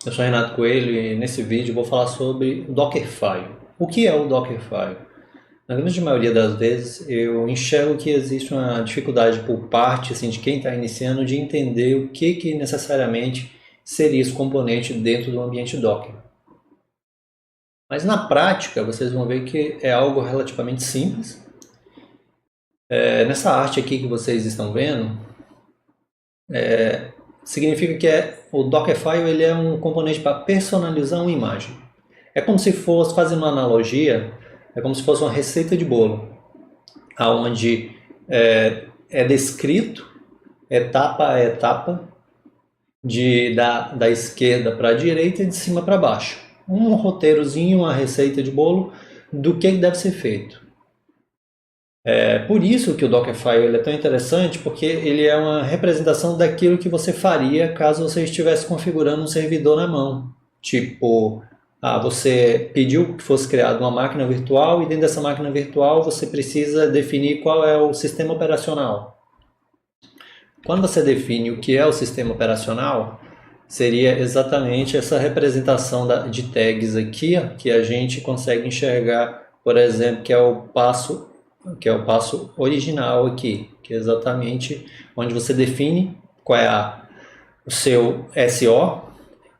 Eu sou Renato Coelho e nesse vídeo eu vou falar sobre o Dockerfile. O que é o Dockerfile? Na grande maioria das vezes eu enxergo que existe uma dificuldade por parte assim, de quem está iniciando de entender o que necessariamente seria esse componente dentro do ambiente Docker. Mas na prática vocês vão ver que é algo relativamente simples. Nessa arte aqui que vocês estão vendo, significa que o Dockerfile ele é um componente para personalizar uma imagem. É como se fosse, fazendo uma analogia, é como se fosse uma receita de bolo, onde é descrito etapa a etapa, da esquerda para a direita e de cima para baixo. Um roteirozinho, uma receita de bolo do que deve ser feito. É por isso que o Dockerfile ele é tão interessante, porque ele é uma representação daquilo que você faria caso você estivesse configurando um servidor na mão. Tipo, você pediu que fosse criada uma máquina virtual e dentro dessa máquina virtual você precisa definir qual é o sistema operacional. Quando você define o que é o sistema operacional, seria exatamente essa representação de tags aqui, que a gente consegue enxergar, por exemplo, que é o passo original aqui, que é exatamente onde você define qual é o seu SO.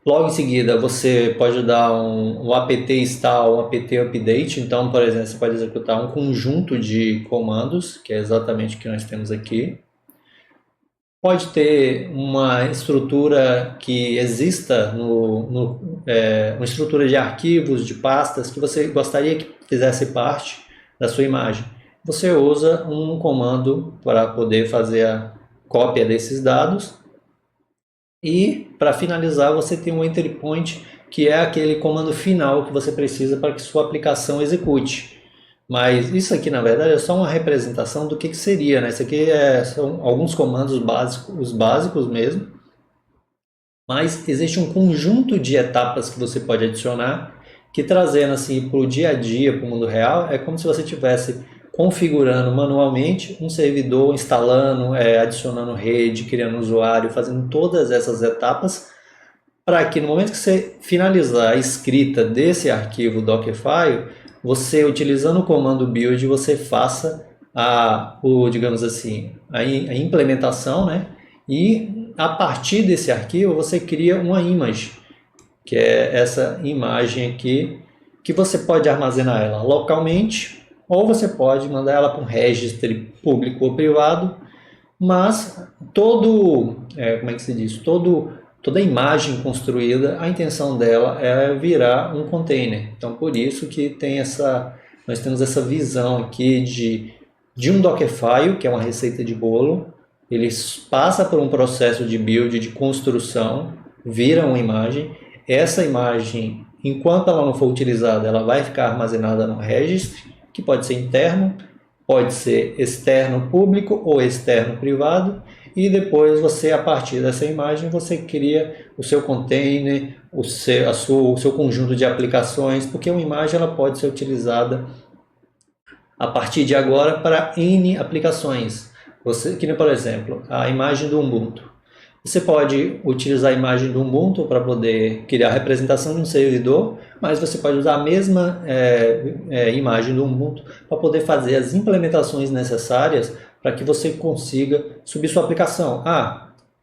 Logo em seguida você pode dar um apt install, um apt update. Então, por exemplo, você pode executar um conjunto de comandos, que é exatamente o que nós temos aqui. Pode ter uma estrutura que exista uma estrutura de arquivos, de pastas, que você gostaria que fizesse parte da sua imagem. Você usa um comando para poder fazer a cópia desses dados. E, para finalizar, você tem um entry point, que é aquele comando final que você precisa para que sua aplicação execute. Mas isso aqui, na verdade, é só uma representação do que seria, né? Isso aqui são alguns comandos básicos, os básicos mesmo. Mas existe um conjunto de etapas que você pode adicionar, que trazendo assim para o dia a dia, para o mundo real, é como se você estivesse configurando manualmente um servidor, instalando, adicionando rede, criando usuário, fazendo todas essas etapas, para que no momento que você finalizar a escrita desse arquivo Dockerfile, você utilizando o comando build, você faça digamos assim, a implementação, né? E a partir desse arquivo você cria uma image, que é essa imagem aqui, que você pode armazenar ela localmente, ou você pode mandar ela para um registry público ou privado, mas como é que se diz? Toda imagem construída, a intenção dela é virar um container. Então, por isso que nós temos essa visão aqui de um Dockerfile, que é uma receita de bolo. Ele passa por um processo de build, de construção, vira uma imagem. Essa imagem, enquanto ela não for utilizada, ela vai ficar armazenada no registry, que pode ser interno, pode ser externo público ou externo privado, e depois você, a partir dessa imagem, você cria o seu container, o seu conjunto de aplicações, porque uma imagem ela pode ser utilizada a partir de agora para N aplicações. Por exemplo, a imagem do Ubuntu. Você pode utilizar a imagem do Ubuntu para poder criar a representação de um servidor, mas você pode usar a mesma imagem do Ubuntu para poder fazer as implementações necessárias para que você consiga subir sua aplicação.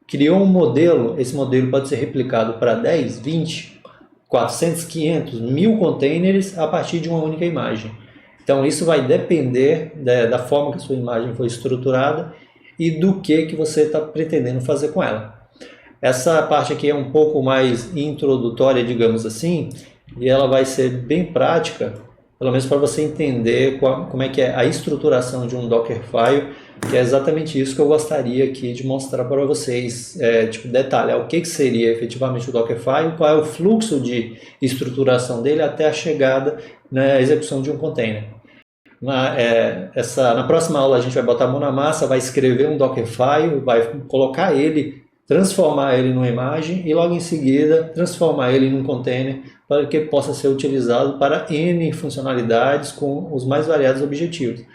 Criou um modelo, esse modelo pode ser replicado para 10, 20, 400, 500, 1000 containers a partir de uma única imagem. Então isso vai depender da forma que a sua imagem foi estruturada e do que você está pretendendo fazer com ela. Essa parte aqui é um pouco mais introdutória, digamos assim, e ela vai ser bem prática, pelo menos para você entender como é que é a estruturação de um Dockerfile, que é exatamente isso que eu gostaria aqui de mostrar para vocês, detalhar o que seria efetivamente o Dockerfile, qual é o fluxo de estruturação dele até a chegada na execução de um container. Na próxima aula a gente vai botar a mão na massa, vai escrever um Dockerfile, vai colocar ele, transformar ele numa imagem e logo em seguida transformar ele num container para que possa ser utilizado para N funcionalidades com os mais variados objetivos.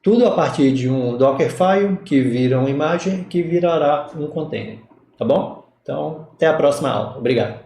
Tudo a partir de um Dockerfile que vira uma imagem que virará um container. Tá bom? Então, até a próxima aula. Obrigado.